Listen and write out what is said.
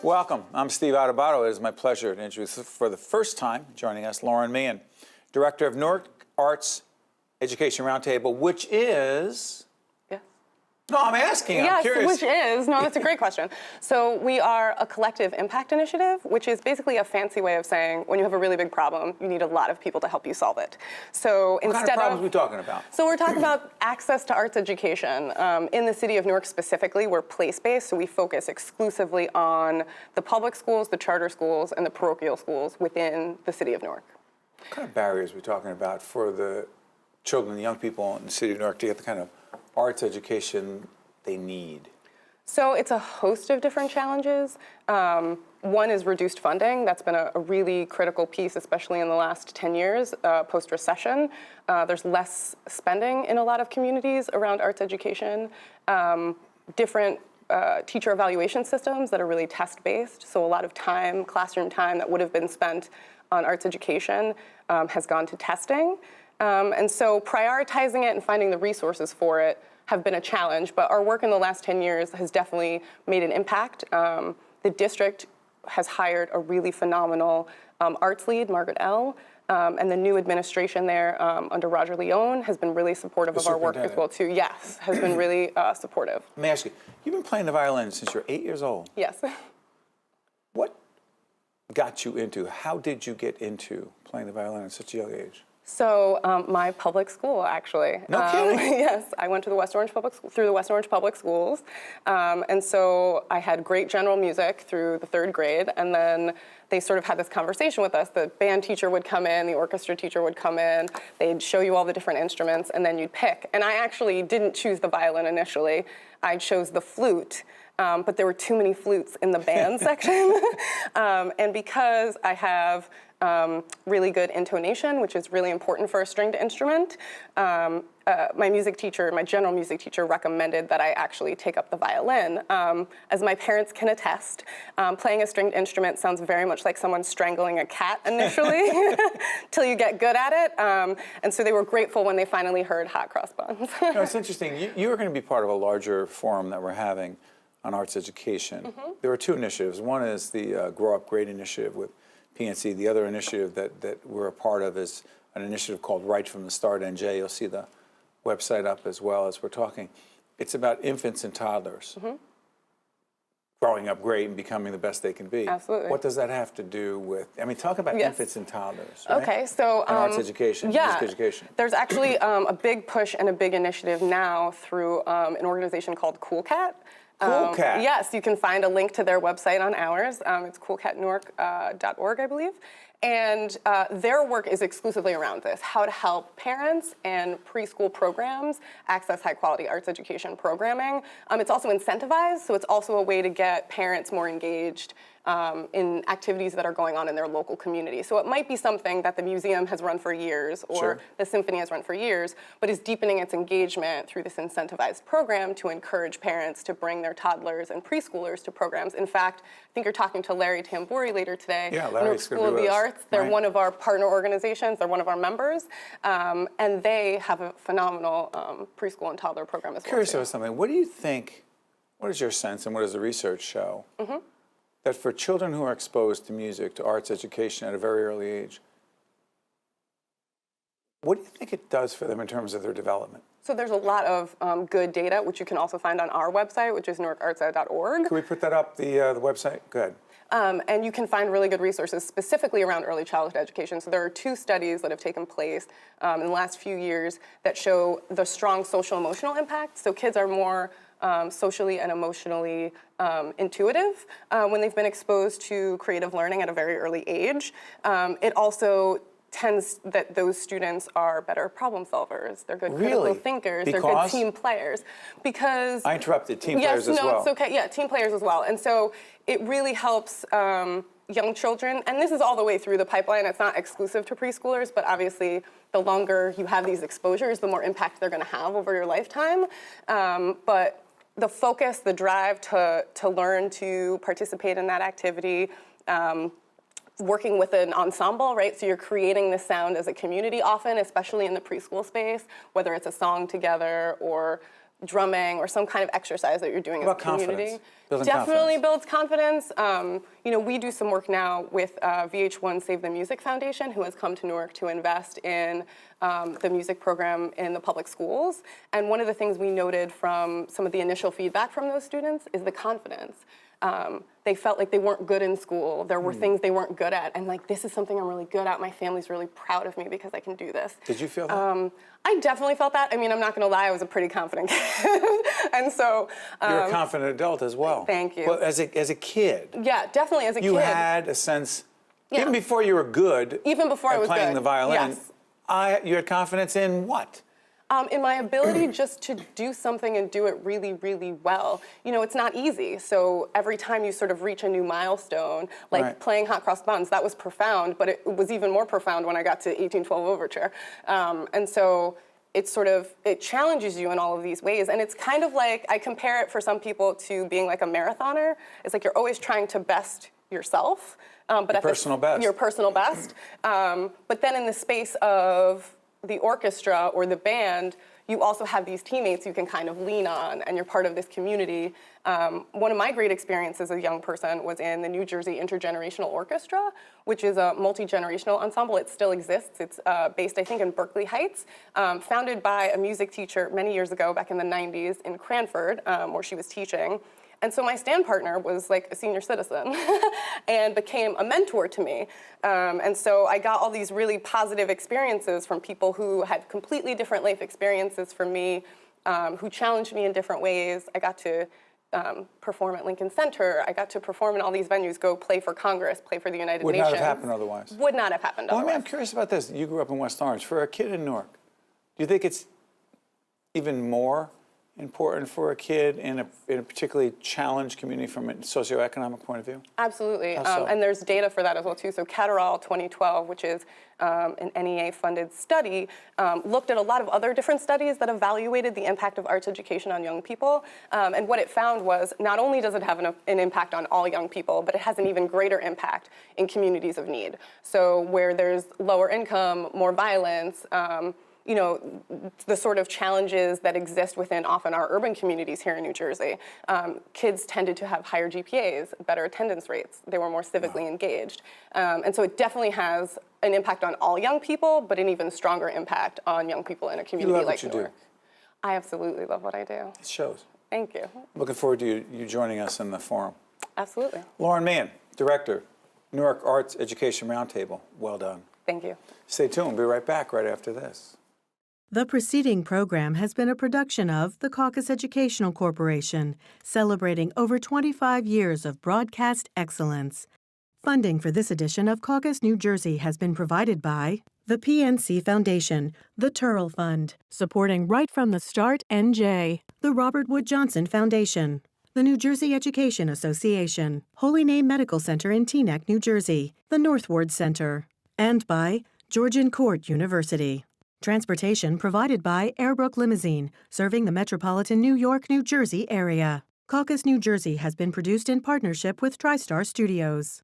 Welcome. I'm Steve Adubato. It is my pleasure to introduce for the first time, joining us, Lauren Meehan, Director of Newark Arts Education Roundtable, which is... Yes. No, I'm asking. Yes, I'm curious. which is, no, that's a great question. So we are a collective impact initiative, which is basically a fancy way of saying when you have a really big problem, you need a lot of people to help you solve it. So What kind of problems are we talking about? So we're talking about access to arts education. In the city of Newark specifically, we're place-based, so we focus exclusively on the public schools, the charter schools, and the parochial schools within the city of Newark. What kind of barriers are we talking about for the children and young people in the city of Newark to get the kind of arts education they need? So it's a host of different challenges. One is reduced funding. That's been a really critical piece, especially in the last 10 years, post-recession. There's less spending in a lot of communities around arts education. Different teacher evaluation systems that are really test-based. So a lot of time, classroom time that would have been spent on arts education has gone to testing. And so prioritizing it and finding the resources for it have been a challenge, but our work in the last 10 years has definitely made an impact. The district has hired a really phenomenal arts lead, Margaret L., and the new administration there under Roger Leone has been really supportive of our work as well too. Yes, has been really supportive. Let me ask you, you've been playing the violin since you're 8 years old. Yes. What got you into, how did you get into playing the violin at such a young age? So my public school, actually. No kidding. Yes, I went to the West Orange Public through the West Orange Public Schools, and so I had great general music through the 3rd grade, and then they sort of had this conversation with us. The band teacher would come in, the orchestra teacher would come in, they'd show you all the different instruments, and then you'd pick. And I actually didn't choose the violin initially. I chose the flute. But there were too many flutes in the band section. And because I have really good intonation, which is really important for a stringed instrument, my music teacher, my general music teacher, recommended that I actually take up the violin. As my parents can attest, playing a stringed instrument sounds very much like someone strangling a cat initially, till you get good at it. And so they were grateful when they finally heard Hot Cross Buns. No, it's interesting. You are going to be part of a larger forum that we're having on arts education. Mm-hmm. There are 2 initiatives. One is the Grow Up Great initiative with PNC. The other initiative that we're a part of is an initiative called Right from the Start NJ. You'll see the website up as well as we're talking. It's about infants and toddlers growing up great and becoming the best they can be. Absolutely. What does that have to do with, I mean, talk about infants and toddlers, right? Okay, so... and arts education, music education. There's actually a big push and a big initiative now through an organization called Cool Cat. Cool Cat. Yes, you can find a link to their website on ours. It's coolcatnewark.org, I believe. And their work is exclusively around this, how to help parents and preschool programs access high-quality arts education programming. It's also incentivized, so it's also a way to get parents more engaged in activities that are going on in their local community. So it might be something that the museum has run for years or the symphony has run for years, but is deepening its engagement through this incentivized program to encourage parents to bring their toddlers and preschoolers to programs. In fact, I think you're talking to Larry Tambouri later today. Yeah, Larry's School of the Arts. They're one of our partner organizations. They're one of our members. And they have a phenomenal preschool and toddler program as well. Curious about something. What do you think, what is your sense and what does the research show? That for children who are exposed to music, to arts education at a very early age, what do you think it does for them in terms of their development? So there's a lot of good data, which you can also find on our website, which is newarkartsid.org. Can we put that up, the website? Good. And you can find really good resources specifically around early childhood education. So there are 2 studies that have taken place in the last few years that show the strong social-emotional impact. So kids are more socially and emotionally intuitive when they've been exposed to creative learning at a very early age. It also tends that those students are better problem solvers. They're good critical thinkers. They're good team players. Because I interrupted. Team players as well. Yes, no, it's okay. Yeah, team players as well. And so it really helps young children, and this is all the way through the pipeline. It's not exclusive to preschoolers, but obviously the longer you have these exposures, the more impact they're going to have over your lifetime. But the focus, the drive to learn to participate in that activity, working with an ensemble, right? So you're creating the sound as a community often, especially in the preschool space, whether it's a song together or drumming or some kind of exercise that you're doing as a community. Building Definitely confidence. builds confidence. You know, we do some work now with VH1 Save the Music Foundation, who has come to Newark to invest in the music program in the public schools. And one of the things we noted from some of the initial feedback from those students is the confidence. They felt like they weren't good in school. There were things they weren't good at. And like, this is something I'm really good at. My family's really proud of me because I can do this. Did you feel that? I definitely felt that. I mean, I'm not going to lie. I was a pretty confident kid. And so... You're a confident adult as well. Thank you. Well, as a kid... Yeah, definitely as a kid. You had a sense... Yeah. Even before you were good... Even before I was playing good. the violin... Yes. You had confidence in what? In my ability just to do something and do it really, really well. You know, it's not easy. So every time you sort of reach a new milestone, like playing Hot Cross Buns, that was profound, but it was even more profound when I got to 1812 Overture. And so it's sort of, it challenges you in all of these ways. And it's kind of like, I compare it for some people to being like a marathoner. It's like you're always trying to best yourself. But your personal best. Your personal best. But then in the space of the orchestra or the band, you also have these teammates you can kind of lean on, and you're part of this community. One of my great experiences as a young person was in the New Jersey Intergenerational Orchestra, which is a multi-generational ensemble. It still exists. It's based, I think, in Berkeley Heights, founded by a music teacher many years ago, back in the 90s in Cranford, where she was teaching. And so my stand partner was like a senior citizen and became a mentor to me. And so I got all these really positive experiences from people who had completely different life experiences from me, who challenged me in different ways. I got to perform at Lincoln Center. I got to perform in all these venues, go play for Congress, play for the United Nations. Would not have happened otherwise. Would not have happened otherwise. Well, I mean, I'm curious about this. You grew up in West Orange. For a kid in Newark, do you think it's even more important for a kid in a particularly challenged community from a socioeconomic point of view? Absolutely, How so? And there's data for that as well too. So Catterall 2012, which is an NEA-funded study, looked at a lot of other different studies that evaluated the impact of arts education on young people. And what it found was not only does it have an impact on all young people, but it has an even greater impact in communities of need. So where there's lower income, more violence, you know, the sort of challenges that exist within often our urban communities here in New Jersey. Kids tended to have higher GPAs, better attendance rates. They were more civically engaged. And so it definitely has an impact on all young people, but an even stronger impact on young people in a community like Newark. You love what you do. I absolutely love what I do. It shows. Thank you. Looking forward to you joining us in the forum. Absolutely. Lauren Meehan, Director, Newark Arts Education Roundtable. Well done. Thank you. Stay tuned. We'll be right back right after this. The preceding program has been a production of the Caucus Educational Corporation, celebrating over 25 years of broadcast excellence. Funding for this edition of Caucus New Jersey has been provided by the PNC Foundation, the Turrell Fund, supporting Right from the Start NJ, the Robert Wood Johnson Foundation, the New Jersey Education Association, Holy Name Medical Center in Teaneck, New Jersey, the North Ward Center, and by Georgian Court University. Transportation provided by Airbrook Limousine, serving the metropolitan New York, New Jersey area. Caucus New Jersey has been produced in partnership with TriStar Studios.